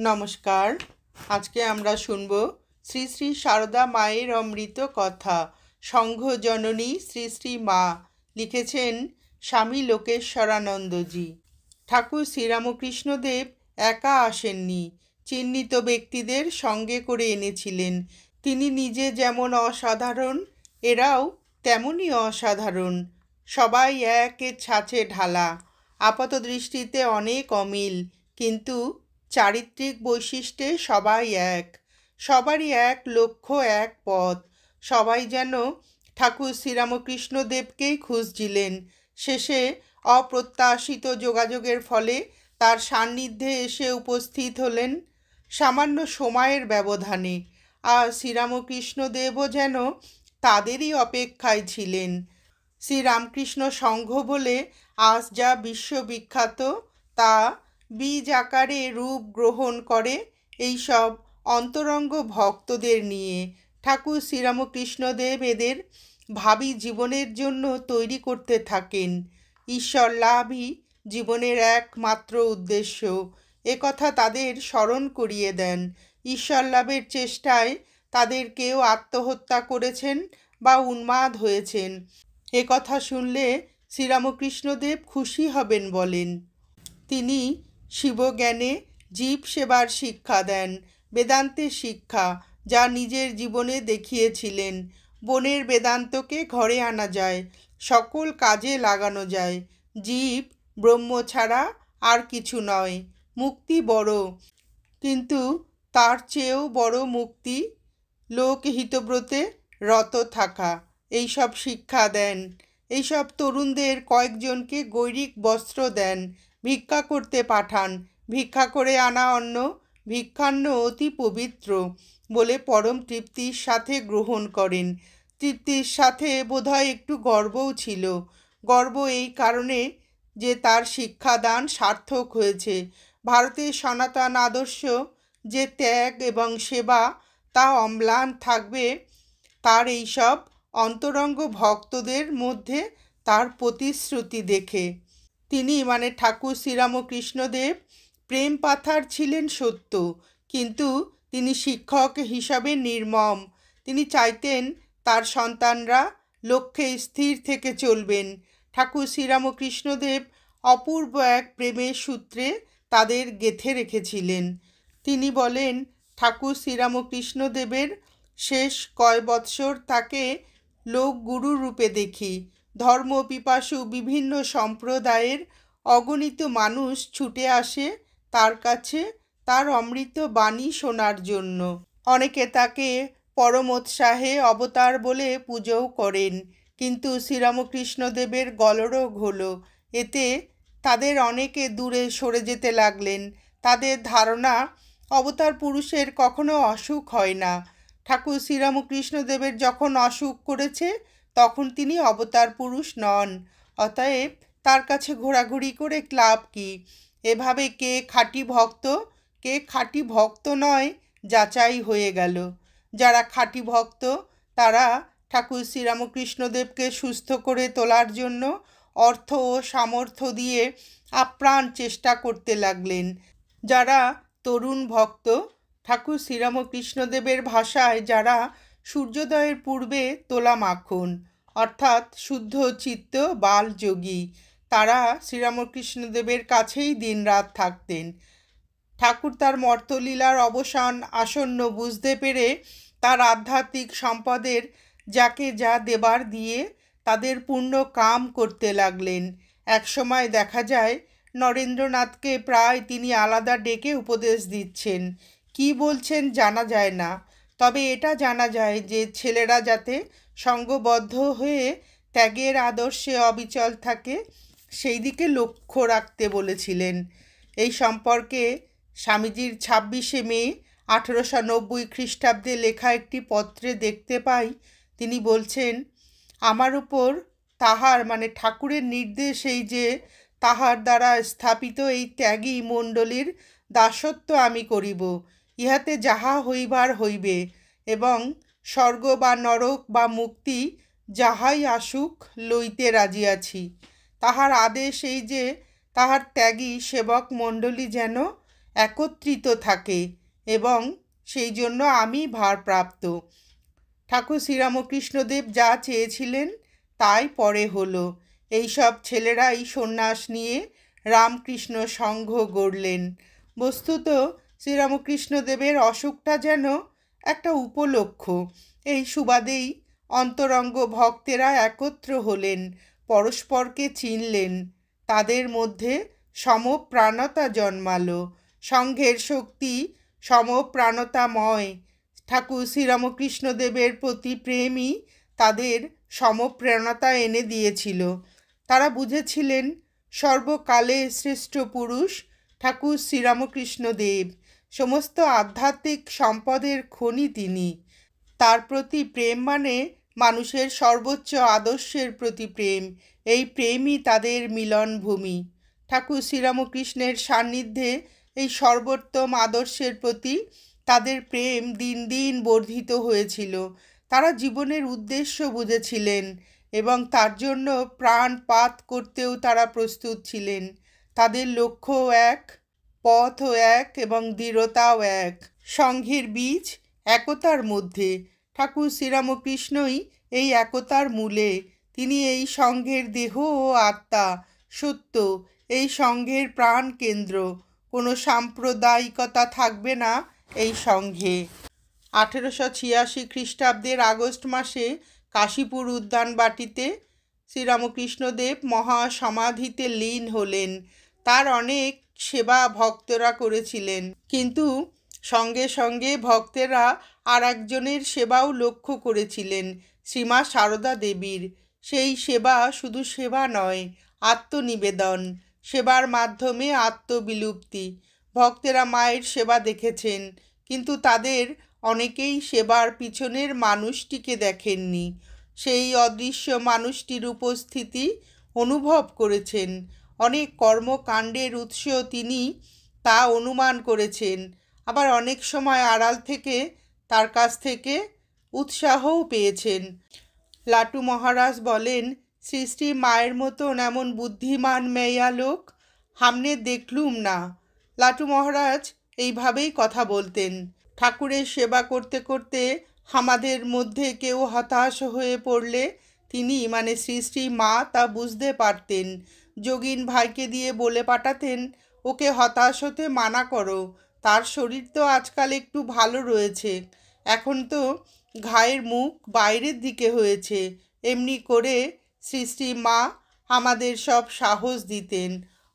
নমস্কার। আজকে আমরা শুনব শ্রী শ্রী সারদা মায়ের অমৃত কথা। সংঘ জননী শ্রী শ্রী মা, লিখেছেন স্বামী লোকেশ্বরানন্দজি। ঠাকুর শ্রীরামকৃষ্ণদেব একা আসেননি, চিহ্নিত ব্যক্তিদের সঙ্গে করে এনেছিলেন। তিনি নিজে যেমন অসাধারণ, এরাও তেমনই অসাধারণ। সবাই এক ছাঁচে ঢালা, আপাত দৃষ্টিতে অনেক অমিল, কিন্তু চারিত্রিক বৈশিষ্ট্যে সবাই এক। সবারই এক লক্ষ্য, এক পথ। সবাই যেন ঠাকুর শ্রীরামকৃষ্ণদেবকেই খুঁজছিলেন। শেষে অপ্রত্যাশিত যোগাযোগের ফলে তার সান্নিধ্যে এসে উপস্থিত হলেন সামান্য সময়ের ব্যবধানে। আর শ্রীরামকৃষ্ণদেবও যেন তাদেরই অপেক্ষায় ছিলেন। শ্রীরামকৃষ্ণ সংঘ বলে আজ যা বিশ্ববিখ্যাত, তা বীজ আকারে রূপ গ্রহণ করে এইসব অন্তরঙ্গ ভক্তদের নিয়ে। ঠাকুর শ্রীরামকৃষ্ণদেব এদের ভাবী জীবনের জন্য তৈরি করতে থাকেন। ঈশ্বর লাভই জীবনের একমাত্র উদ্দেশ্য, কথা তাদের স্মরণ করিয়ে দেন। ঈশ্বর লাভের চেষ্টায় তাদের কেউ আত্মহত্যা করেছেন বা উন্মাদ হয়েছেন। কথা শুনলে শ্রীরামকৃষ্ণদেব খুশি হবেন বলেন। তিনি শিবজ্ঞানে জীব সেবার শিক্ষা দেন, বেদান্তের শিক্ষা, যা নিজের জীবনে দেখিয়েছিলেন। বনের বেদান্তকে ঘরে আনা যায়, সকল কাজে লাগানো যায়। জীব ব্রহ্ম ছাড়া আর কিছু নয়। মুক্তি বড়, কিন্তু তার চেয়েও বড় মুক্তি লোকহিতব্রতে রত থাকা। এইসব শিক্ষা দেন। এইসব তরুণদের কয়েকজনকে গৈরিক বস্ত্র দেন, ভিক্ষা করতে পাঠান। ভিক্ষা করে আনা অন্ন ভিক্ষান্ন অতি পবিত্র বলে পরম তৃপ্তির সাথে গ্রহণ করেন। তৃপ্তির সাথে বোধহয় একটু গর্বও ছিল। গর্ব এই কারণে যে তার শিক্ষাদান সার্থক হয়েছে। ভারতের সনাতন আদর্শ যে ত্যাগ এবং সেবা, তা অম্লান থাকবে তার এইসব অন্তরঙ্গ ভক্তদের মধ্যে তার প্রতিশ্রুতি দেখে। তিনি মানে ঠাকুর শ্রীরামকৃষ্ণদেব প্রেম পাথার ছিলেন সত্য, কিন্তু তিনি শিক্ষক হিসাবে নির্মম। তিনি চাইতেন তার সন্তানরা লক্ষ্যে স্থির থেকে চলবেন। ঠাকুর শ্রীরামকৃষ্ণদেব অপূর্ব এক প্রেমের সূত্রে তাদের গেঁথে রেখেছিলেন। তিনি বলেন, ঠাকুর শ্রীরামকৃষ্ণদেবের শেষ কয় বৎসর তাকে লোক গুরু রূপে দেখি। ধর্ম পিপাসু বিভিন্ন সম্প্রদায়ের অগণিত মানুষ ছুটে আসে তার কাছে তার অমৃত বাণী শোনার জন্য। অনেকে তাকে পরমোৎসাহে অবতার বলে পুজোও করেন, কিন্তু শ্রীরামকৃষ্ণদেবের গলরোগ হলো। এতে তাদের অনেকে দূরে সরে যেতে লাগলেন। তাদের ধারণা অবতার পুরুষের কখনো অসুখ হয় না। ঠাকুর শ্রীরামকৃষ্ণদেবের যখন অসুখ করেছে, তখন তিনি অবতার পুরুষ নন। অতএব তার কাছে ঘোরাঘুরি করে লাভ কি? এভাবে কে খাঁটি ভক্ত, কে খাঁটি ভক্ত নয় যাচাই হয়ে গেল। যারা খাঁটি ভক্ত তারা ঠাকুর শ্রীরামকৃষ্ণদেবকে সুস্থ করে তোলার জন্য অর্থ ও সামর্থ্য দিয়ে আপ্রাণ চেষ্টা করতে লাগলেন। যারা তরুণ ভক্ত, ঠাকুর শ্রীরামকৃষ্ণদেবের ভাষায় যারা সূর্যোদয়ের পূর্বে তোলা মাখন, অর্থাৎ শুদ্ধ চিত্ত বাল যোগী, তারা শ্রীরামকৃষ্ণদেবের কাছেই দিনরাত থাকতেন। ঠাকুর তার মর্তলীলার অবসান আসন্ন বুঝতে পেরে তার আধ্যাত্মিক সম্পদের যাকে যা দেবার দিয়ে তাদের পূর্ণ কাম করতে লাগলেন। একসময় দেখা যায় নরেন্দ্রনাথকে প্রায় তিনি আলাদা ডেকে উপদেশ দিচ্ছেন। কি বলছেন জানা যায় না, তবে এটা জানা যায় যে ছেলেরা যাতে সঙ্গবদ্ধ হয়ে ত্যাগের আদর্শে অবিচল থাকে, সেই দিকে লক্ষ্য রাখতে বলেছিলেন। এই সম্পর্কে স্বামীজির 26শে মে 1890 খ্রিস্টাব্দে লেখা একটি পত্রে দেখতে পাই। তিনি বলছেন, আমার উপর তাহার মানে ঠাকুরের নির্দেশ এই যে তাহার দ্বারা স্থাপিত এই ত্যাগী মণ্ডলীর দাসত্ব আমি করিব। ইহাতে যাহা হইবার হইবে, এবং স্বর্গ বা নরক বা মুক্তি যাহাই আসুক লইতে রাজি আছি। তাহার আদেশ এই যে তাহার ত্যাগী সেবক মণ্ডলী যেন একত্রিত থাকে এবং সেই জন্য আমি ভারপ্রাপ্ত। ঠাকুর শ্রীরামকৃষ্ণদেব যা চেয়েছিলেন তাই পরে হলো। এইসব ছেলেরাই সন্ন্যাস নিয়ে রামকৃষ্ণ সংঘ গড়লেন। বস্তুত শ্রীরামকৃষ্ণদেবের অসুখটা যেন একটা উপলক্ষ। এই সুবাদেই অন্তরঙ্গ ভক্তেরা একত্র হলেন, পরস্পরকে চিনলেন, তাদের মধ্যে সমপ্রাণতা জন্মালো। সংঘের শক্তি সমপ্রাণতাময়। ঠাকুর শ্রীরামকৃষ্ণদেবের প্রতি প্রেমই তাদের সমপ্রাণতা এনে দিয়েছিল। তারা বুঝেছিলেন সর্বকালে শ্রেষ্ঠ পুরুষ ঠাকুর শ্রীরামকৃষ্ণদেব, সমস্ত আধ্যাত্মিক সম্পদের খনি তিনি। তার প্রতি প্রেম মানে মানুষের সর্বোচ্চ আদর্শের প্রতি প্রেম। এই প্রেমই তাদের মিলনভূমি। ঠাকুর শ্রীরামকৃষ্ণের সান্নিধ্যে এই সর্বোত্তম আদর্শের প্রতি তাদের প্রেম দিন দিন বর্ধিত হয়েছিল। তারা জীবনের উদ্দেশ্য বুঝেছিলেন এবং তার জন্য প্রাণপাত করতেও তারা প্রস্তুত ছিলেন। তাদের লক্ষ্যও এক, পথও এক এবং দৃঢ়তাও এক। সংঘের বীজ একতার মধ্যে। ঠাকুর শ্রীরামকৃষ্ণই এই একতার মূলে। তিনি এই সংঘের দেহ ও আত্মা, সত্য, এই সংঘের প্রাণ কেন্দ্র। কোনো সাম্প্রদায়িকতা থাকবে না এই সংঘে। 1886 খ্রিস্টাব্দের আগস্ট মাসে কাশীপুর উদ্যানবাটিতে শ্রীরামকৃষ্ণদেব মহাসমাধিতে লীন হলেন। তার অনেক সেবা ভক্তরা করেছিলেন, কিন্তু সঙ্গে সঙ্গে ভক্তেরা আর একজনের সেবাও লক্ষ্য করেছিলেন, শ্রীমা সারদা দেবীর। সেই সেবা শুধু সেবা নয়, আত্মনিবেদন। সেবার মাধ্যমে আত্মবিলুপ্তি। ভক্তেরা মায়ের সেবা দেখেছেন, কিন্তু তাদের অনেকেই সেবার পিছনের মানুষটিকে দেখেননি। সেই অদৃশ্য মানুষটির উপস্থিতি অনুভব করেছেন। অনেক কর্মকাণ্ডের উৎস তিনি তা অনুমান করেছেন। আবার অনেক সময় আড়াল থেকে তার কাছ থেকে উৎসাহও পেয়েছেন। লাটু মহারাজ বলেন, শ্রী শ্রী মায়ের মতন এমন বুদ্ধিমান মেয়া লোক হামনে দেখলুম না। লাটু মহারাজ এইভাবেই কথা বলতেন। ঠাকুরের সেবা করতে করতে আমাদের মধ্যে কেউ হতাশ হয়ে পড়লে তিনি মানে শ্রী শ্রী মা তা বুঝতে পারতেন। যোগিন ভাইকে দিয়ে বলে পাঠাতেন, ওকে হতাশ হতে মানা করো, তার শরীর তো আজকাল একটু ভালো রয়েছে, এখন তো ঘায়ের মুখ বাইরের দিকে হয়েছে। এমনি করে শ্রী শ্রী মা আমাদের সব সাহস দিতেন,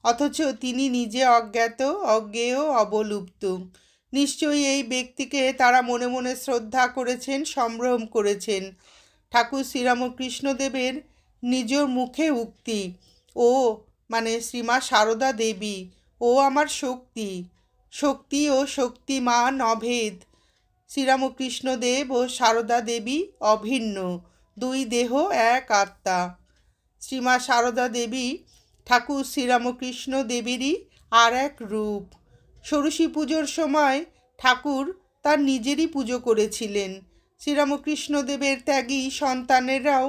অথচ তিনি নিজে অজ্ঞাত, অজ্ঞেয়, অবলুপ্ত। নিশ্চয়ই এই ব্যক্তিকে তারা মনে মনে শ্রদ্ধা করেছেন, সম্ভ্রম করেছেন। ঠাকুর শ্রীরামকৃষ্ণদেবের নিজ মুখে উক্তি, ও মানে শ্রীমা সারদা দেবী, ও আমার শক্তি, শক্তি ও শক্তিমান অভেদ। শ্রীরামকৃষ্ণদেব ও সারদা দেবী অভিন্ন, দুই দেহ এক আত্মা। শ্রীমা সারদা দেবী ঠাকুর শ্রীরামকৃষ্ণ দেবীরই আর এক রূপ। ষোড়শী পুজোর সময় ঠাকুর তার নিজেরই পুজো করেছিলেন। শ্রীরামকৃষ্ণদেবের ত্যাগী সন্তানেরাও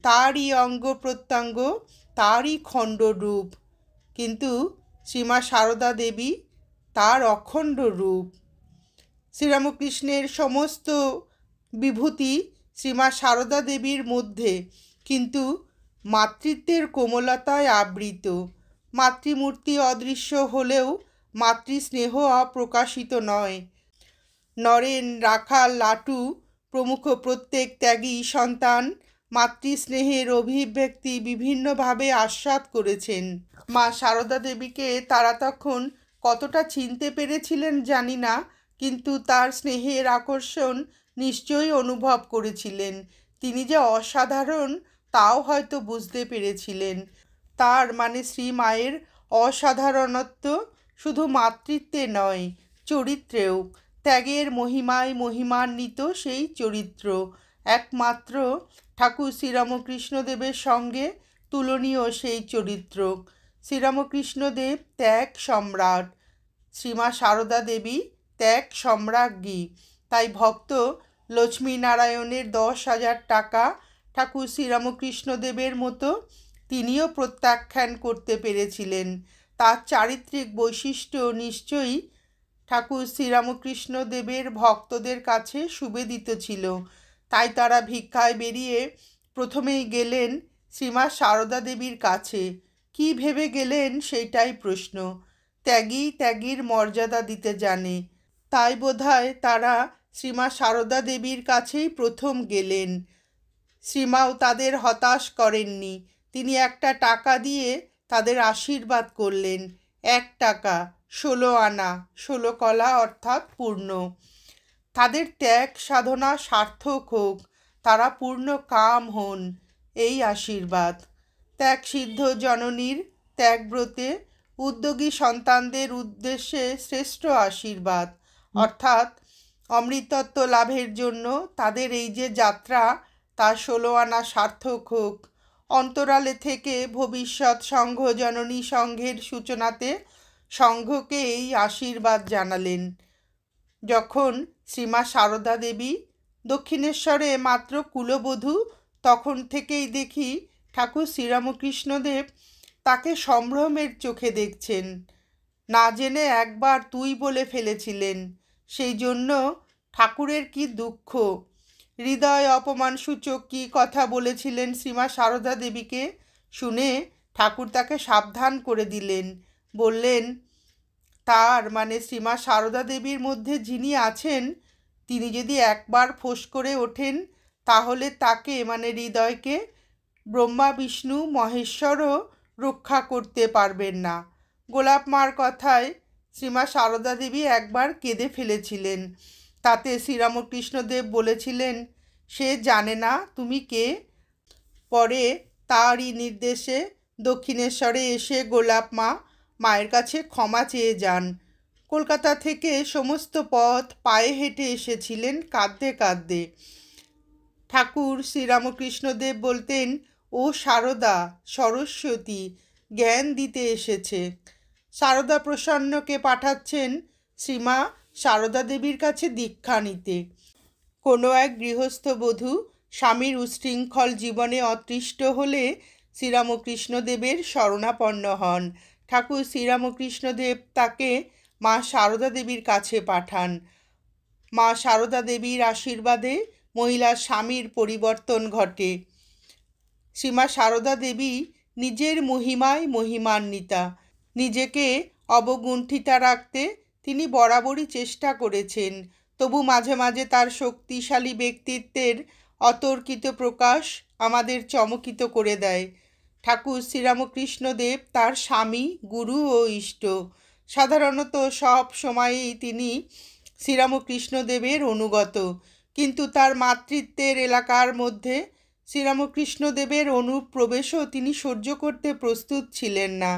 তারই অঙ্গ প্রত্যঙ্গ, তারই খণ্ড রূপ, কিন্তু শ্রীমা সারদা দেবী তার অখণ্ড রূপ। শ্রীরামকৃষ্ণের সমস্ত বিভূতি শ্রীমা সারদা দেবীর মধ্যে, কিন্তু মাতৃত্বের কোমলতায় আবৃত। মাতৃমূর্তি অদৃশ্য হলেও মাতৃস্নেহ অপ্রকাশিত নয়। নরেন, রাখাল, লাটু প্রমুখ প্রত্যেক ত্যাগী সন্তান মাতৃস্নেহের অভিব্যক্তি বিভিন্নভাবে আস্বাদ করেছেন। মা সারদা দেবীকে তারা তখন কতটা চিনতে পেরেছিলেন জানি না, কিন্তু তার স্নেহের আকর্ষণ নিশ্চয়ই অনুভব করেছিলেন। তিনি যে অসাধারণ তাও হয়তো বুঝতে পেরেছিলেন। তার মানে শ্রী মায়ের অসাধারণত্ব শুধু মাতৃত্বে নয়, চরিত্রেও। ত্যাগের মহিমায় মহিমান্বিত সেই চরিত্র একমাত্র ঠাকুর শ্রীরামকৃষ্ণদেবের সঙ্গে তুলনীয় সেই চরিত্র। শ্রীরামকৃষ্ণদেব ত্যাগ সম্রাট, শ্রীমা সারদা দেবী ত্যাগ সম্রাজ্ঞী। তাই ভক্ত লক্ষ্মীনারায়ণের 10,000 টাকা ঠাকুর শ্রীরামকৃষ্ণদেবের মতো তিনিও প্রত্যাখ্যান করতে পেরেছিলেন। তার চারিত্রিক বৈশিষ্ট্য নিশ্চয়ই ঠাকুর শ্রীরামকৃষ্ণ দেবের ভক্তদের কাছে সুবেদিত ছিল, তাই তারা ভিক্ষায় বেরিয়ে প্রথমেই গেলেন শ্রীমা সারদা দেবীর কাছে। কি ভেবে গেলেন সেইটাই প্রশ্ন। ত্যাগী ত্যাগীর মর্যাদা দিতে জানে, তাই বোধহয় তারা শ্রীমা সারদা দেবীর কাছেই প্রথম গেলেন। শ্রীমাও তাদের হতাশ করেননি, তিনি একটা টাকা দিয়ে তাদের আশীর্বাদ করলেন। 1 টাকা 16 আনা, 16 কলা অর্থাৎ পূর্ণ। তাদের ত্যাগ সাধনা সার্থক হোক, তারা পূর্ণ কাম হন, এই আশীর্বাদ। ত্যাগ সিদ্ধ জননীর ত্যাগব্রতে উদ্যোগী সন্তানদের উদ্দেশ্যে শ্রেষ্ঠ আশীর্বাদ, অর্থাৎ অমৃতত্ব লাভের জন্য তাদের এই যে যাত্রা, তা 16 আনা সার্থক হোক। অন্তরালে থেকে ভবিষ্যৎ সংঘ জননী সংঘের সূচনাতে সংঘকে এই আশীর্বাদ জানালেন। যখন শ্রীমা সারদা দেবী দক্ষিণেশ্বরে মাত্র কুলবধূ, তখন থেকেই দেখি ঠাকুর শ্রীরামকৃষ্ণদেব তাকে সম্ভ্রমের চোখে দেখছেন। না জেনে একবার তুই বলে ফেলেছিলেন, সেই জন্য ঠাকুরের কি দুঃখ। হৃদয় অপমানসূচক কী কথা বলেছিলেন শ্রীমা সারদা দেবীকে শুনে ঠাকুর তাকে সাবধান করে দিলেন। বললেন, তার মানে শ্রীমা সারদা দেবীর মধ্যে যিনি আছেন, তিনি যদি একবার ফোঁস করে ওঠেন, তাহলে তাকে মানে হৃদয়কে ব্রহ্মা বিষ্ণু মহেশ্বরও রক্ষা করতে পারবেন না। গোলাপ মার কথায় শ্রীমা সারদা দেবী একবার কেঁদে ফেলেছিলেন। তাতে শ্রীরামকৃষ্ণদেব বলেছিলেন, সে জানে না তুমি কে। পরে তারই নির্দেশে দক্ষিণেশ্বরে এসে গোলাপ মা মায়ের কাছে ক্ষমা চেয়ে যান। কলকাতা থেকে সমস্ত পথ পায়ে হেঁটে এসেছিলেন কাঁদতে কাঁদতে। ঠাকুর শ্রীরামকৃষ্ণদেব বলতেন, ও সারদা সরস্বতী জ্ঞান দিতে এসেছে। সারদা প্রসন্নকে পাঠাচ্ছেন শ্রীমা সারদা দেবীর কাছে দীক্ষা নিতে। কোনো এক গৃহস্থ বধূ স্বামীর উচ্ছৃঙ্খল জীবনে অতৃষ্ট হলে শ্রীরামকৃষ্ণদেবের শরণাপন্ন হন। ঠাকুর শ্রীরামকৃষ্ণদেব তাকে মা সারদা দেবীর কাছে পাঠান। মা সারদা দেবীর আশীর্বাদে মহিলার স্বামীর পরিবর্তন ঘটে। শ্রীমা সারদা দেবী নিজের মহিমায় মহিমান্বিতা। নিজেকে অবগুণ্ঠিতা রাখতে তিনি বরাবরই চেষ্টা করেছেন, তবু মাঝে মাঝে তার শক্তিশালী ব্যক্তিত্বের অতর্কিত প্রকাশ আমাদের চমকিত করে দেয়। ঠাকুর শ্রীরামকৃষ্ণদেব তার স্বামী, গুরু ও ইষ্ট। সাধারণত সব সময়েই তিনি শ্রীরামকৃষ্ণদেবের অনুগত, কিন্তু তার মাতৃত্বের এলাকার মধ্যে শ্রীরামকৃষ্ণদেবের অনুপ্রবেশও তিনি সহ্য করতে প্রস্তুত ছিলেন না।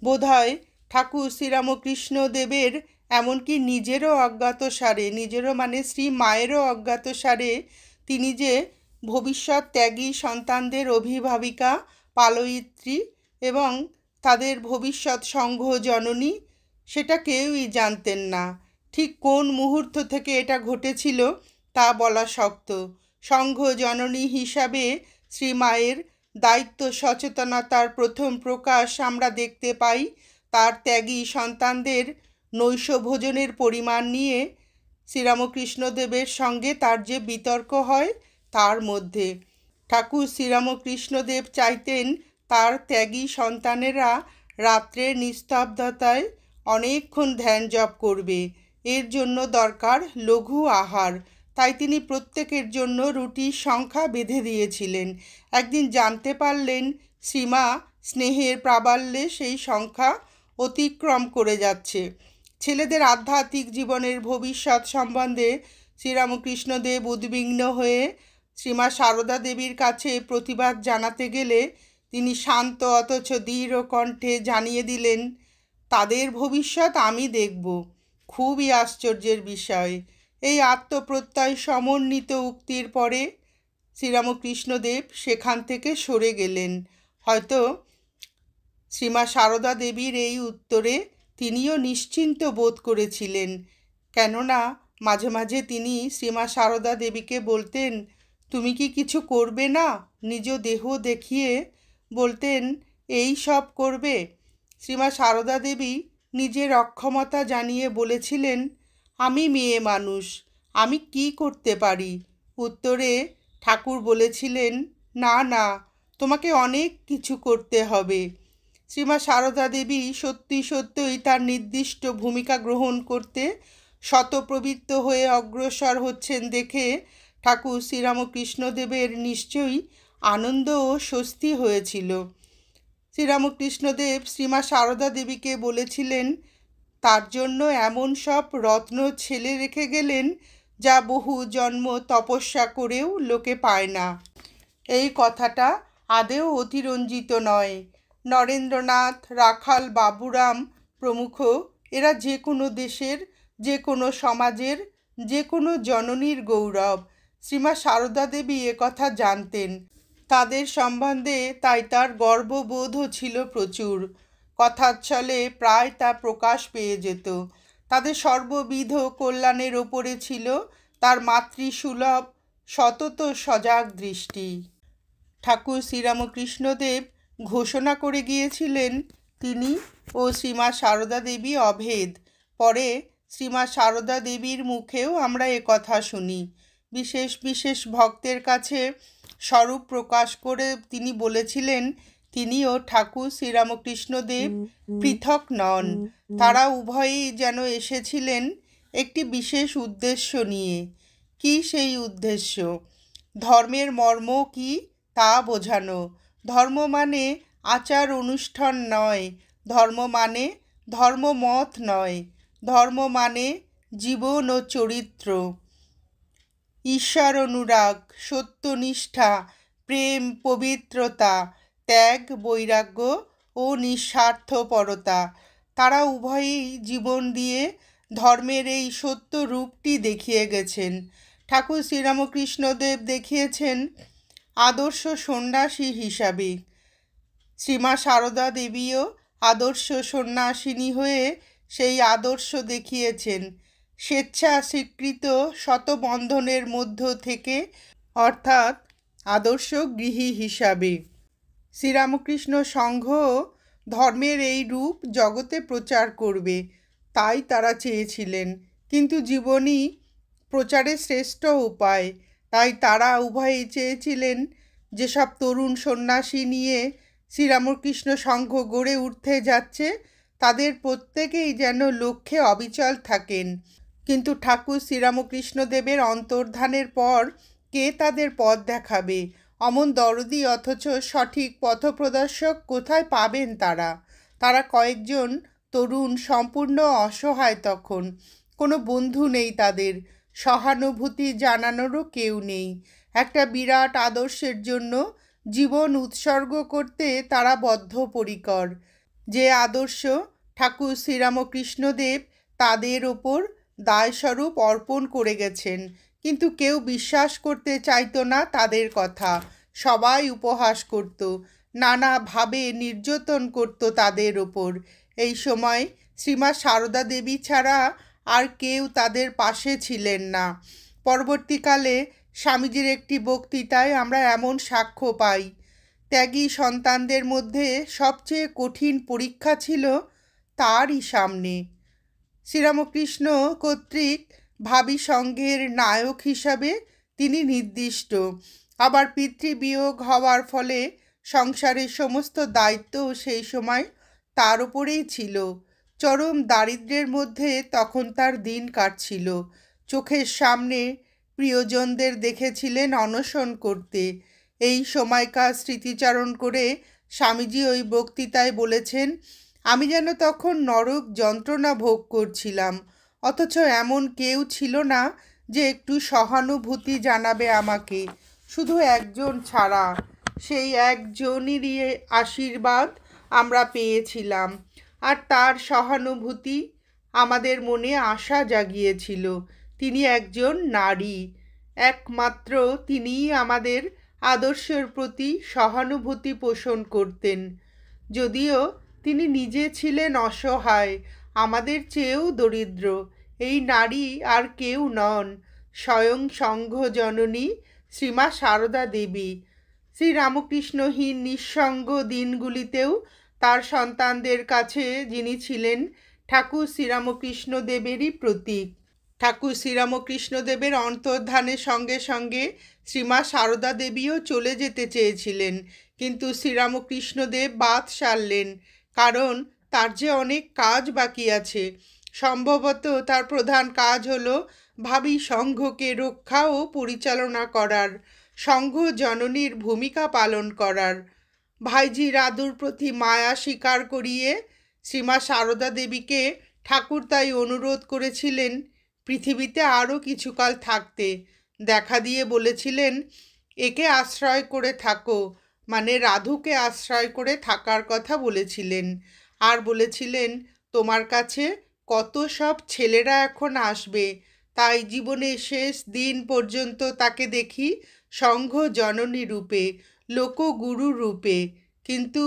বোধহয় ঠাকুর শ্রীরামকৃষ্ণদেবের এমনকি নিজেরও অজ্ঞাতসারে, নিজেরও মানে শ্রী মায়েরও অজ্ঞাতসারে তিনি যে ভবিষ্যৎ ত্যাগী সন্তানদের অভিভাবিকা, পালয়িত্রী এবং তাদের ভবিষ্যৎ সংঘ জননী, সেটা কেউই জানতেন না। ঠিক কোন মুহূর্ত থেকে এটা ঘটেছিল তা বলা শক্ত। সংঘ জননী হিসাবে শ্রীমায়ের দায়িত্ব সচেতনতার প্রথম প্রকাশ আমরা দেখতে পাই তার ত্যাগী সন্তানদের নৈশ ভোজনের পরিমাণ নিয়ে শ্রীরামকৃষ্ণদেবের সঙ্গে তার যে বিতর্ক হয় তার মধ্যে। ঠাকুর শ্রীরামকৃষ্ণদেব চাইতেন তার ত্যাগী সন্তানেরা রাত্রের নিস্তব্ধতায় অনেকক্ষণ ধ্যান জপ করবে। এর জন্য দরকার লঘু আহার, তাই তিনি প্রত্যেকের জন্য রুটির সংখ্যা বেঁধে দিয়েছিলেন। একদিন জানতে পারলেন শ্রীমা স্নেহের প্রাবল্যে সেই সংখ্যা অতিক্রম করে যাচ্ছে। ছেলেদের আধ্যাত্মিক জীবনের ভবিষ্যৎ সম্বন্ধে শ্রীরামকৃষ্ণদেব উদ্বিগ্ন হয়ে শ্রীমা সারদা দেবীর কাছে প্রতিবাদ জানাতে গেলে তিনি শান্ত অথচ দৃঢ় কণ্ঠে জানিয়ে দিলেন, তাদের ভবিষ্যৎ আমি দেখব। খুবই আশ্চর্যের বিষয়, এই আত্মপ্রত্যয় সমন্বিত উক্তির পরে শ্রীরামকৃষ্ণদেব সেখান থেকে সরে গেলেন। হয়তো শ্রীমা সারদা দেবীর এই উত্তরে তিনিও নিশ্চিন্ত বোধ করেছিলেন, কেননা মাঝে মাঝে তিনি শ্রীমা সারদা দেবীকে বলতেন, তুমি কি কিছু করবে না? নিজ দেহ দেখিয়ে বলতেন, এই সব করবে। শ্রীমা সারদা দেবী নিজের অক্ষমতা জানিয়ে বলেছিলেন, আমি মেয়ে মানুষ, আমি কি করতে পারি? উত্তরে ঠাকুর বলেছিলেন, না না, তোমাকে অনেক কিছু করতে হবে। শ্রীমা সারদা দেবী সত্যি সত্যই তার নির্দিষ্ট ভূমিকা গ্রহণ করতে শতপ্রবৃত্ত হয়ে অগ্রসর হচ্ছেন দেখে ঠাকুর শ্রীরামকৃষ্ণদেবের নিশ্চয়ই আনন্দ ও স্বস্তি হয়েছিল। শ্রীরামকৃষ্ণদেব শ্রীমা সারদা দেবীকে বলেছিলেন, তার জন্য এমন সব রত্ন ছেলে রেখে গেলেন যা বহু জন্ম তপস্যা করেও লোকে পায় না। এই কথাটা আদেও অতিরঞ্জিত নয়। নরেন্দ্রনাথ, রাখাল বাবুরাম প্রমুখ এরা যে কোনো দেশের, যে কোনো সমাজের, যে কোনো জননীর গৌরব। শ্রীমা সারদা দেবী একথা জানতেন। তাদের সম্বন্ধে তাই তার গর্ববোধও ছিল প্রচুর। কথার ছলে প্রায় তা প্রকাশ পেয়ে যেত। তাদের সর্ববিধ কল্যাণের ওপরে ছিল তার মাতৃসুলভ সতত সজাগ দৃষ্টি। ঠাকুর শ্রীরামকৃষ্ণদেব ঘোষণা করে গিয়েছিলেন, তিনি ও শ্রীমা সারদা দেবী অভেদ। পরে শ্রীমা সারদা দেবীর মুখেও আমরা কথা শুনি। বিশেষ বিশেষ ভক্তের কাছে স্বরূপ প্রকাশ করে তিনি বলেছিলেন, তিনি ও ঠাকুর শ্রীরামকৃষ্ণদেব পৃথক নন। তারা উভয়েই যেন এসেছিলেন একটি বিশেষ উদ্দেশ্য নিয়ে। কি সেই উদ্দেশ্য? ধর্মের মর্ম কি তা বোঝানো। ধর্ম মানে আচার অনুষ্ঠান নয়, ধর্ম মানে ধর্মমত নয়, ধর্ম মানে জীবন ও চরিত্র, ঈশ্বর অনুরাগ, সত্যনিষ্ঠা, প্রেম, পবিত্রতা, ত্যাগ, বৈরাগ্য ও নিঃস্বার্থপরতা। তারা উভয়েই জীবন দিয়ে ধর্মের এই সত্য রূপটি দেখিয়ে গেছেন। ঠাকুর শ্রীরামকৃষ্ণদেব দেখিয়েছেন আদর্শ সন্ন্যাসী হিসাবে। শ্রীমা সারদা দেবীও আদর্শ সন্ন্যাসিনী হয়ে সেই আদর্শ দেখিয়েছেন স্বেচ্ছা স্বীকৃত শতবন্ধনের মধ্য থেকে, অর্থাৎ আদর্শ গৃহী হিসাবে। শ্রীরামকৃষ্ণ সংঘ ধর্মের এই রূপ জগতে প্রচার করবে, তাই তারা চেয়েছিলেন। কিন্তু জীবনই প্রচারের শ্রেষ্ঠ উপায়। তাই তারা উভয়েই চেয়েছিলেন যেসব তরুণ সন্ন্যাসী নিয়ে শ্রীরামকৃষ্ণ সংঘ গড়ে উঠতে যাচ্ছে, তাদের প্রত্যেকেই যেন লক্ষ্যে অবিচল থাকেন। কিন্তু ঠাকুর শ্রীরামকৃষ্ণদেবের অন্তর্ধানের পর কে তাদের পথ দেখাবে? অমন দরদি অথচ সঠিক পথপ্রদর্শক কোথায় পাবেন তারা? তারা কয়েকজন তরুণ, সম্পূর্ণ অসহায় তখন। কোনো বন্ধু নেই তাদের, সহানুভূতি জানানোরও কেউ নেই। একটা বিরাট আদর্শের জন্য জীবন উৎসর্গ করতে তারা বদ্ধপরিকর। যে আদর্শ ঠাকুর শ্রীরামকৃষ্ণদেব তাদের ওপর দায়স্বরূপ অর্পণ করে গেছেন, কিন্তু কেউ বিশ্বাস করতে চাইতো না তাদের কথা। সবাই উপহাস করত, নানাভাবে নির্যাতন করত তাদের ওপর। এই সময় শ্রীমা সারদা দেবী ছাড়া আর কেউ তাদের পাশে ছিলেন না। পরবর্তীকালে স্বামীজির একটি বক্তৃতায় আমরা এমন সাক্ষ্য পাই, ত্যাগী সন্তানদের মধ্যে সবচেয়ে কঠিন পরীক্ষা ছিল তারই সামনে। শ্রীরামকৃষ্ণ কর্তৃক ভাবী সংঘের নায়ক হিসাবে তিনি নির্দিষ্ট। আবার পিতৃবিয়োগ হওয়ার ফলে সংসারের সমস্ত দায়িত্বও সেই সময় তার উপরেই ছিল। চরম দারিদ্র্যের মধ্যে তখন তার দিন কাটছিল। চোখের সামনে প্রিয়জনদের দেখেছিলেন অনশন করতে। এই সময়কার স্মৃতিচারণ করে স্বামীজি ওই বক্তৃতায় বলেছেন, আমি যেন তখন নরক যন্ত্রণা ভোগ করছিলাম, অথচ এমন কেউ ছিল না যে একটু সহানুভূতি জানাবে আমাকে, শুধু একজন ছাড়া। সেই একজনেরই আশীর্বাদ আমরা পেয়েছিলাম, আর তার সহানুভূতি আমাদের মনে আশা জাগিয়েছিল। তিনি একজন নারী, একমাত্র তিনিই আমাদের আদর্শের প্রতি সহানুভূতি পোষণ করতেন। যদিও তিনি নিজে ছিলেন অসহায়, আমাদের চেয়েও দরিদ্র। এই নারী আর কেউ নন, স্বয়ং সংঘ জননী শ্রীমা সারদা দেবী। শ্রীরামকৃষ্ণহীন নিঃসঙ্গ দিনগুলিতেও তার সন্তানদের কাছে যিনি ছিলেন ঠাকুর শ্রীরামকৃষ্ণদেবেরই প্রতীক। ঠাকুর শ্রীরামকৃষ্ণদেবের অন্তর্ধানের সঙ্গে সঙ্গে শ্রীমা সারদা দেবীও চলে যেতে চেয়েছিলেন, কিন্তু শ্রীরামকৃষ্ণদেব বাদ সারলেন, কারণ তার যে অনেক কাজ বাকি আছে। সম্ভবত তার প্রধান কাজ হলো ভাবী সংঘকে রক্ষা ও পরিচালনা করার, সংঘ জননীর ভূমিকা পালন করার। ভাইঝি রাধুর প্রতি মায়া স্বীকার করিয়ে শ্রীমা সারদা দেবীকে ঠাকুর তাই অনুরোধ করেছিলেন পৃথিবীতে আরও কিছুকাল থাকতে। দেখা দিয়ে বলেছিলেন, একে আশ্রয় করে থাকো, মানে রাধুকে আশ্রয় করে থাকার কথা বলেছিলেন। আর বলেছিলেন, তোমার কাছে কত সব ছেলেরা এখন আসবে, তাই জীবনের শেষ দিন পর্যন্ত তাকে দেখি সংঘ জননী রূপে, লোকগুরু রূপে। কিন্তু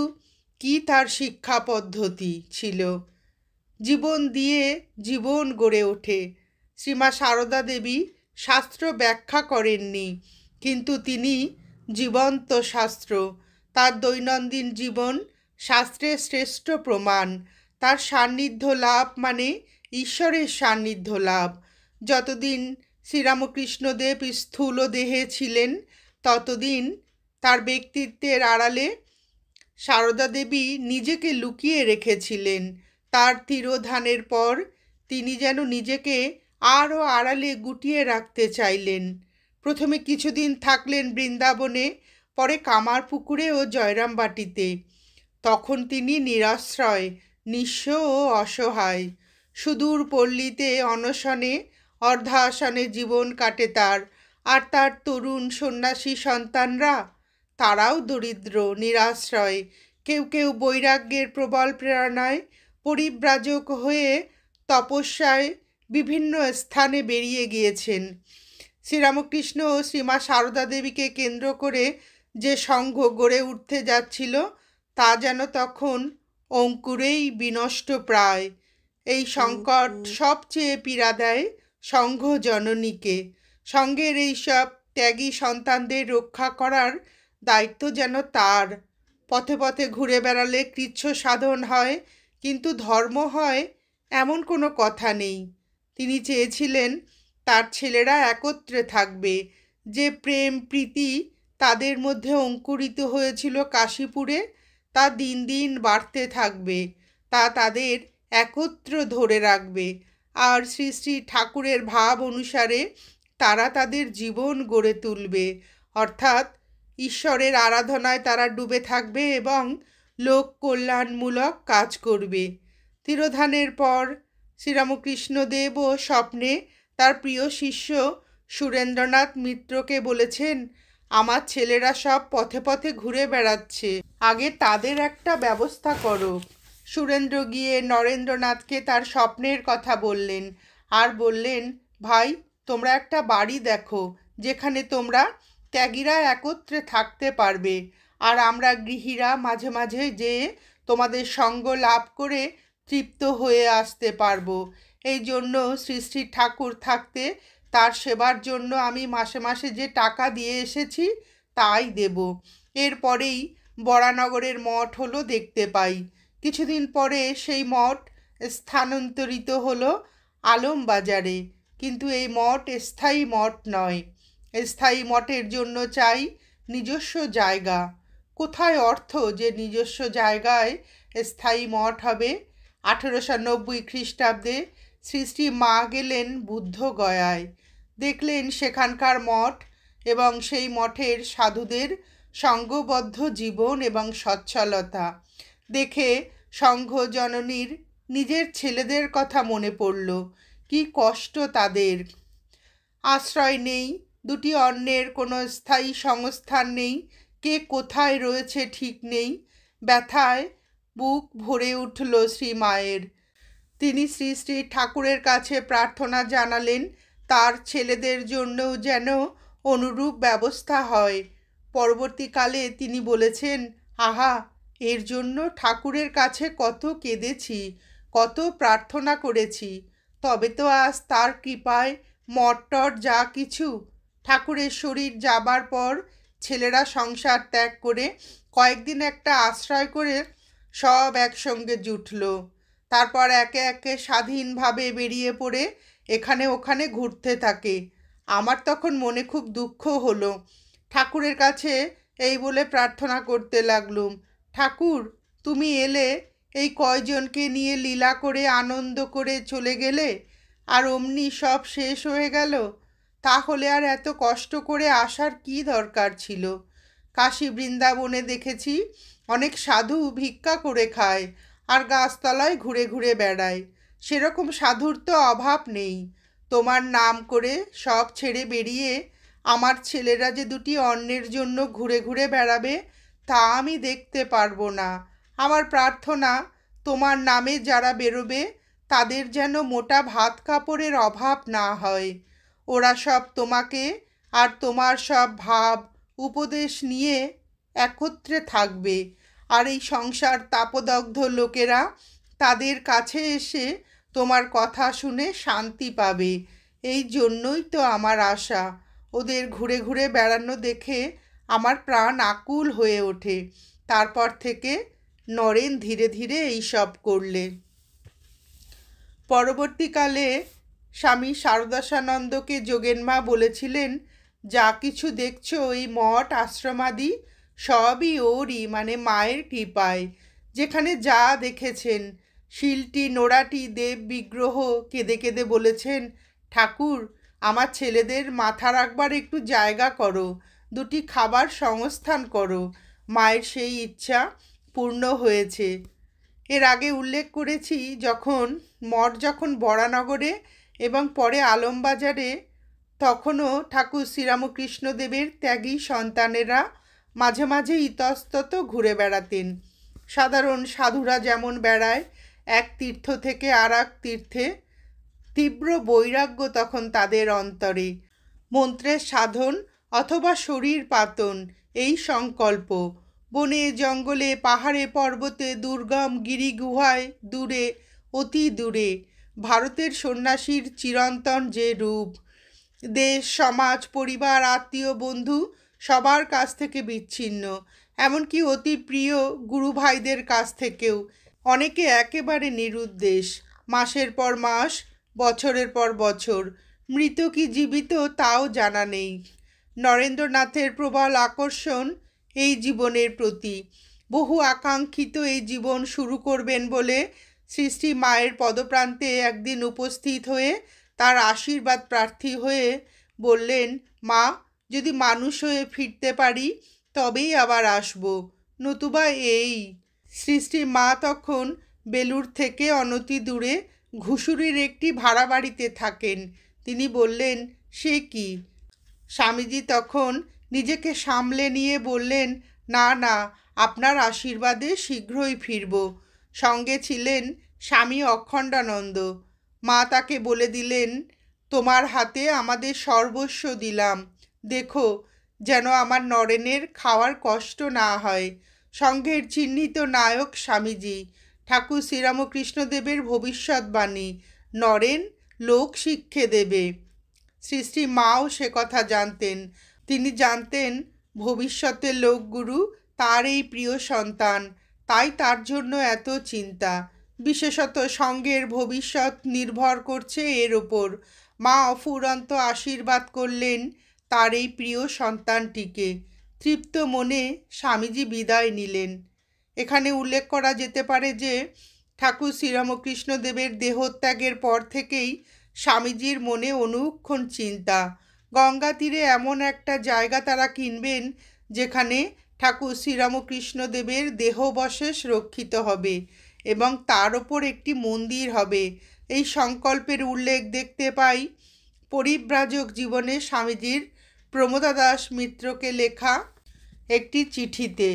কি তার শিক্ষা পদ্ধতি ছিল! জীবন দিয়ে জীবন গড়ে ওঠে। শ্রীমা সারদা দেবী শাস্ত্র ব্যাখ্যা করেননি, কিন্তু তিনি জীবন্ত শাস্ত্র। তার দৈনন্দিন জীবন শাস্ত্রের শ্রেষ্ঠ প্রমাণ। তার সান্নিধ্য লাভ মানে ঈশ্বরের সান্নিধ্য লাভ। যতদিন শ্রীরামকৃষ্ণদেব স্থূল দেহে ছিলেন, ততদিন তার ব্যক্তিত্বের আড়ালে সারদা দেবী নিজেকে লুকিয়ে রেখেছিলেন। তার তিরোধানের পর তিনি যেন নিজেকে আরও আড়ালে গুটিয়ে রাখতে চাইলেন। প্রথমে কিছুদিন থাকলেন বৃন্দাবনে, পরে কামারপুকুরে ও জয়রামবাটিতে। তখন তিনি নিরাশ্রয়, নিঃস্ব ও অসহায়। সুদূর পল্লীতে অনশনে অর্ধাসনে জীবন কাটে তার। আর তার তরুণ সন্ন্যাসী সন্তানরা, তারাও দরিদ্র, নিরাশ্রয়। কেউ কেউ বৈরাগ্যের প্রবল প্রেরণায় পরিব্রাজক হয়ে তপস্যায় বিভিন্ন স্থানে বেরিয়ে গিয়েছেন। শ্রীরামকৃষ্ণ ও শ্রীমা সারদা দেবীকে কেন্দ্র করে যে সংঘ গড়ে উঠতে যাচ্ছিল, তা যেন তখন অঙ্কুরেই বিনষ্ট প্রায়। এই সংকট সবচেয়ে পীড়া দেয় সংঘ জননীকে। সংঘের এইসব ত্যাগী সন্তানদের রক্ষা করার দায়িত্ব যেন তার। পথে পথে ঘুরে বেড়ালে কৃচ্ছ সাধন হয়, কিন্তু ধর্ম হয় এমন কোনো কথা নেই। তিনি চেয়েছিলেন তার ছেলেরা একত্রে থাকবে। যে প্রেম প্রীতি তাদের মধ্যে অঙ্কুরিত হয়েছিল কাশীপুরে, তা দিন দিন বাড়তে থাকবে, তা তাদের একত্র ধরে রাখবে। আর শ্রী শ্রী ঠাকুরের ভাব অনুসারে তারা তাদের জীবন গড়ে তুলবে, অর্থাৎ ঈশ্বরের আরাধনায় তারা ডুবে থাকবে এবং লোক কল্যাণমূলক কাজ করবে। তিরোধানের পর শ্রীরামকৃষ্ণদেবও স্বপ্নে তার প্রিয় শিষ্য সুরেন্দ্রনাথ মিত্রকে বলেছেন, আমার ছেলেরা সব পথে পথে ঘুরে বেড়াচ্ছে, আগে তাদের একটা ব্যবস্থা করো। সুরেন্দ্র গিয়ে নরেন্দ্রনাথকে তার স্বপ্নের কথা বললেন, আর বললেন, ভাই, তোমরা একটা বাড়ি দেখো যেখানে তোমরা ত্যাগীরা একত্রে থাকতে পারবে, আর আমরা গৃহীরা মাঝে মাঝে যেয়ে তোমাদের সঙ্গ লাভ করে তৃপ্ত হয়ে আসতে পারবো। এই জন্য শ্রী শ্রী ঠাকুর থাকতে তার সেবার জন্য আমি মাসে মাসে যে টাকা দিয়ে এসেছি তাই দেব। এরপরেই বরানগরের মঠ হলো দেখতে পাই। কিছুদিন পরে সেই মঠ স্থানান্তরিত হলো আলমবাজারে। কিন্তু এই মঠ স্থায়ী মঠ নয়। স্থায়ী মঠের জন্য চাই নিজস্ব জায়গা। কোথায় অর্থ যে নিজস্ব জায়গায় স্থায়ী মঠ হবে? 1890 খ্রিস্টাব্দে শ্রী শ্রী মা গেলেন বুদ্ধগয়ায়। দেখলেন সেখানকার মঠ এবং সেই মঠের সাধুদের সঙ্গবদ্ধ জীবন এবং সচ্ছলতা দেখে সংঘ জননীর নিজের ছেলেদের কথা মনে পড়ল। কি কষ্ট তাদের! আশ্রয় নেই, দুটি অন্যের কোনো স্থায়ী সংস্থান নেই, কে কোথায় রয়েছে ঠিক নেই। ব্যথায় বুক ভরে উঠল শ্রী মায়ের। তিনি শ্রী শ্রী ঠাকুরের কাছে প্রার্থনা জানালেন তার ছেলেদের জন্যও যেন অনুরূপ ব্যবস্থা হয়। পরবর্তীকালে তিনি বলেছেন, আহা, এর জন্য ঠাকুরের কাছে কত কেঁদেছি, কত প্রার্থনা করেছি, তবে তো আজ তার কৃপায় মটটট যা কিছু। ঠাকুরের শরীর যাবার পর ছেলেরা সংসার ত্যাগ করে কয়েকদিন একটা আশ্রয় করে সব একসঙ্গে জুটল। তারপর একে একে স্বাধীনভাবে বেরিয়ে পড়ে এখানে ওখানে ঘুরতে থাকে। আমার তখন মনে খুব দুঃখ হলো। ঠাকুরের কাছে এই বলে প্রার্থনা করতে লাগলুম, ঠাকুর তুমি এলে, এই কয়জনকে নিয়ে লীলা করে আনন্দ করে চলে গেলে, আর অমনি সব শেষ হয়ে গেল। তাহলে আর এত কষ্ট করে আসার কি দরকার ছিল? কাশী বৃন্দাবনে দেখেছি অনেক সাধু ভিক্ষা করে খায় আর গাছতলায় ঘুরে ঘুরে বেড়ায়। সেরকম সাধুর তো অভাব নেই। তোমার নাম করে সব ছেড়ে বেরিয়ে আমার ছেলেরা যে দুটি অন্যের জন্য ঘুরে ঘুরে বেড়াবে, তা আমি দেখতে পারবো না। আমার প্রার্থনা, তোমার নামে যারা বেরোবে তাদের যেন মোটা ভাত কাপড়ের অভাব না হয়। ওরা সব তোমাকে আর তোমার সব ভাব উপদেশ নিয়ে একত্রে থাকবে, আর এই সংসার তাপদগ্ধ লোকেরা তাদের কাছে এসে তোমার কথা শুনে শান্তি পাবে। এই জন্যই তো আমার আশা। ওদের ঘুরে ঘুরে বেড়ানো দেখে আমার প্রাণ আকুল হয়ে ওঠে। তারপর থেকে নরেন ধীরে ধীরে এইসব করলে। পরবর্তীকালে স্বামী শারদাসানন্দকে যোগেনমা বলেছিলেন, যা কিছু দেখছো এই মঠ আশ্রমাদি সবই ওরই, মানে মায়ের কৃপায়। যেখানে যা দেখেছেন, শিলটি নোড়াটি দেব বিগ্রহ কেঁদে কেঁদে বলেছেন, ঠাকুর আমার ছেলেদের মাথা রাখবার একটু জায়গা করো, দুটি খাবার সংস্থান করো। মায়ের সেই ইচ্ছা পূর্ণ হয়েছে। এর আগে উল্লেখ করেছি, মঠ যখন বরানগরে এবং পরে আলমবাজারে, তখনও ঠাকুর শ্রীরামকৃষ্ণদেবের ত্যাগী সন্তানেরা মাঝে মাঝে ইতস্তত ঘুরে বেড়াতেন। সাধারণ সাধুরা যেমন বেড়ায় এক তীর্থ থেকে আর এক তীর্থে, তীব্র বৈরাগ্য তখন তাদের অন্তরে। মন্ত্রের সাধন অথবা শরীর পাতন, এই সংকল্প। বনে জঙ্গলে পাহাড়ে পর্বতে দুর্গম গিরি গুহায় দূরে, অতি দূরে ভারতের সন্ন্যাসীর চিরন্তন যে রূপ। দেশ সমাজ পরিবার আত্মীয় বন্ধু সবার কাছ থেকে বিচ্ছিন্ন, এমনকি অতি প্রিয় গুরু ভাইদের কাছ থেকেও। অনেকে একেবারে নিরুদ্দেশ, মাসের পর মাস, বছরের পর বছর, মৃত কি জীবিত তাও জানা নেই। নরেন্দ্রনাথের প্রবল আকর্ষণ এই জীবনের প্রতি। বহু আকাঙ্ক্ষিত এই জীবন শুরু করবেন বলে শ্রী শ্রী মায়ের পদপ্রান্তে একদিন উপস্থিত হয়ে তার আশীর্বাদ প্রার্থী হয়ে বললেন, মা যদি মানুষ হয়ে ফিরতে পারি তবেই আবার আসব, নতুবা এই। শ্রী শ্রী মা তখন বেলুড় থেকে অনতি দূরে ঘুষুরির একটি ভাড়া বাড়িতে থাকেন। তিনি বললেন, সে কি? স্বামীজি তখন নিজেকে সামলে নিয়ে বললেন, না না, আপনার আশীর্বাদে শীঘ্রই ফিরব। সঙ্গে ছিলেন স্বামী অখণ্ডানন্দ। মা তাকে বলে দিলেন, তোমার হাতে আমাদের সর্বস্ব দিলাম, দেখো যেন আমার নরেনের খাওয়ার কষ্ট না হয়। সংঘের চিহ্নিত নায়ক স্বামীজি। ঠাকুর শ্রীরামকৃষ্ণদেবের ভবিষ্যৎবাণী, নরেন লোক শিক্ষে দেবে। শ্রী শ্রী মাও সে কথা জানতেন। তিনি জানতেন ভবিষ্যতের লোকগুরু তার এই প্রিয় সন্তান, তাই তার জন্য এত চিন্তা। বিশেষত সঙ্গের ভবিষ্যৎ নির্ভর করছে এর ওপর। মা অফুরন্ত আশীর্বাদ করলেন তার এই প্রিয় সন্তানটিকে। তৃপ্ত মনে স্বামীজি বিদায় নিলেন। এখানে উল্লেখ করা যেতে পারে যে ঠাকুর শ্রীরামকৃষ্ণদেবের দেহত্যাগের পর থেকেই স্বামীজির মনে অনুক্ষণ চিন্তা, গঙ্গা তীরে এমন একটা জায়গা তারা কিনবেন যেখানে ঠাকুর শ্রীরামকৃষ্ণদেবের দেহবশেষ রক্ষিত হবে এবং তার ওপর একটি মন্দির হবে। এই সংকল্পের উল্লেখ দেখতে পাই পরিব্রাজক জীবনে স্বামীজির প্রমোদা দাস মিত্রকে লেখা একটি চিঠিতে।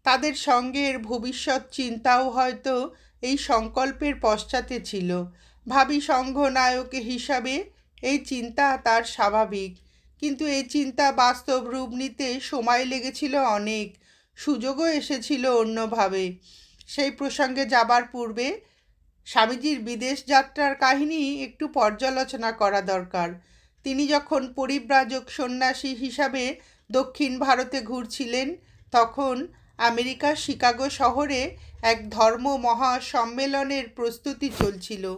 তাদের সঙ্গের ভবিষ্যৎ চিন্তাও হয়তো এই সংকল্পের পশ্চাতে ছিল। ভাবী সংঘ নায়ক হিসাবে এই চিন্তা তার স্বাভাবিক, কিন্তু এই চিন্তা বাস্তব রূপ নিতে সময় লেগেছিল অনেক, সুযোগও এসেছিল অন্যভাবে। সেই প্রসঙ্গে যাবার পূর্বে স্বামীজির বিদেশ যাত্রার কাহিনী একটু পর্যালোচনা করা দরকার। তিনি যখন পরিব্রাজক সন্ন্যাসী হিসাবে দক্ষিণ ভারতে ঘুরছিলেন, তখন আমেরিকার শিকাগো শহরে এক ধর্ম মহাসম্মেলনের প্রস্তুতি চলছিল।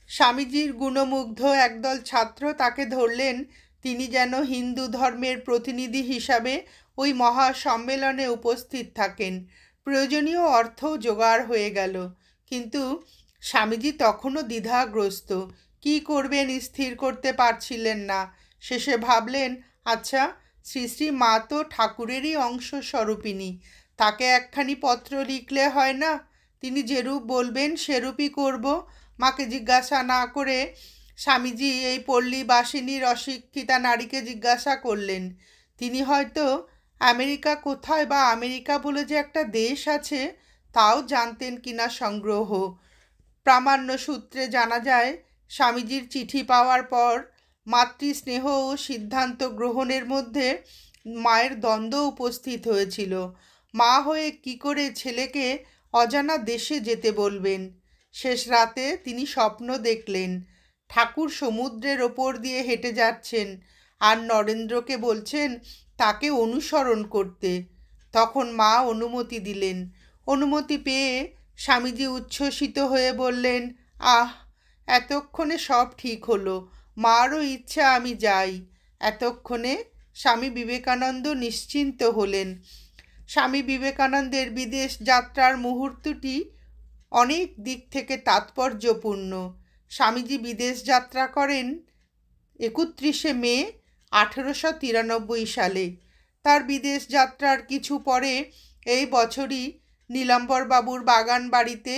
স্বামীজির গুণমুগ্ধ একদল ছাত্র তাকে ধরলেন তিনি যেন হিন্দু ধর্মের প্রতিনিধি হিসাবে ওই মহাসম্মেলনে উপস্থিত থাকেন। প্রয়োজনীয় অর্থও জোগাড় হয়ে গেল, কিন্তু স্বামীজি তখনও দ্বিধাগ্রস্ত। কী করবেন স্থির করতে পারছিলেন না। শেষে ভাবলেন, আচ্ছা, শ্রী শ্রী মা তো ঠাকুরেরই অংশ স্বরূপিণী, তাকে একখানি পত্র লিখলে হয় না? তিনি যেরূপ বলবেন সেরূপই করব। মাকে জিজ্ঞাসা না করে স্বামীজি এই পল্লীবাসিনীর অশিক্ষিতা নারীকে জিজ্ঞাসা করলেন। তিনি হয়তো আমেরিকা কোথায় বা আমেরিকা বলে যে একটা দেশ আছে তাও জানতেন কিনা সংগ্রহ। প্রামাণ্য সূত্রে জানা যায়, স্বামীজির চিঠি পাওয়ার পর মাতৃস্নেহ ও সিদ্ধান্ত গ্রহণের মধ্যে মায়ের দ্বন্দ্ব উপস্থিত হয়েছিল। মা হয়ে কি করে ছেলেকে অজানা দেশে যেতে বলবেন? শেষ রাতে তিনি স্বপ্ন দেখলেন ঠাকুর সমুদ্রের ওপর দিয়ে হেঁটে যাচ্ছেন আর নরেন্দ্রকে বলছেন তাকে অনুসরণ করতে। তখন মা অনুমতি দিলেন। অনুমতি পেয়ে স্বামীজি উচ্ছ্বসিত হয়ে বললেন, আহ, এতক্ষণে সব ঠিক হলো, মারও ইচ্ছা আমি যাই। এতক্ষণে স্বামী বিবেকানন্দ নিশ্চিন্ত হলেন। স্বামী বিবেকানন্দের বিদেশ যাত্রার মুহূর্তটি অনেক দিক থেকে তাৎপর্যপূর্ণ। স্বামীজি বিদেশ যাত্রা করেন 31শে মে 1893 সালে। তার বিদেশ যাত্রার কিছু পরে এই বছরই নীলাম্বরবাবুর বাগান বাড়িতে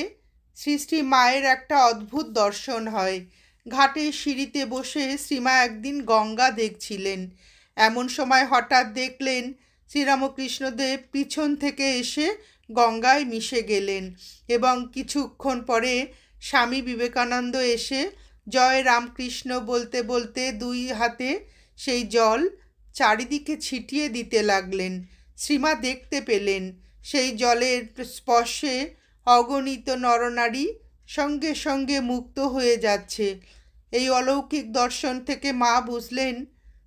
শ্রী শ্রী মায়ের একটা অদ্ভুত দর্শন হয়। ঘাটের সিঁড়িতে বসে শ্রীমা একদিন গঙ্গা দেখছিলেন। এমন সময় হঠাৎ দেখলেন শ্রীরামকৃষ্ণদেব পিছন থেকে এসে গঙ্গায় মিশে গেলেন এবং কিছুক্ষণ পরে স্বামী বিবেকানন্দ এসে জয় রামকৃষ্ণ বলতে বলতে দুই হাতে সেই জল চারিদিকে ছিটিয়ে দিতে লাগলেন। শ্রীমা দেখতে পেলেন সেই জলের স্পর্শে অগণিত নরনারী সঙ্গে সঙ্গে মুক্ত হয়ে যাচ্ছে। এই অলৌকিক দর্শন থেকে মা বুঝলেন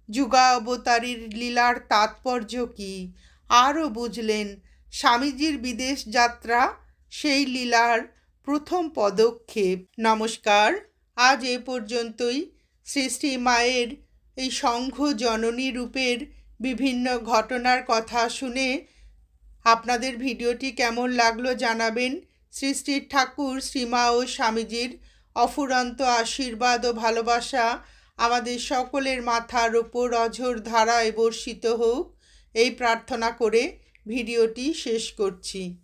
যুগাবতারীর লীলার তাৎপর্য কী। আরও বুঝলেন স্বামীজির বিদেশ যাত্রা সেই লীলার প্রথম পদক্ষেপ। নমস্কার, আজ এ পর্যন্তই। শ্রী শ্রী মায়ের এই সংঘ জননী রূপের বিভিন্ন ঘটনার কথা শুনে আপনাদের ভিডিওটি কেমন লাগলো জানাবেন। শ্রী শ্রী ঠাকুর, শ্রীমা ও স্বামীজির অফুরন্ত আশীর্বাদ ও ভালোবাসা আমাদের সকলের মাথার ওপর অঝোর ধারায় বর্ষিত হোক, এই প্রার্থনা করে ভিডিওটি শেষ করছি।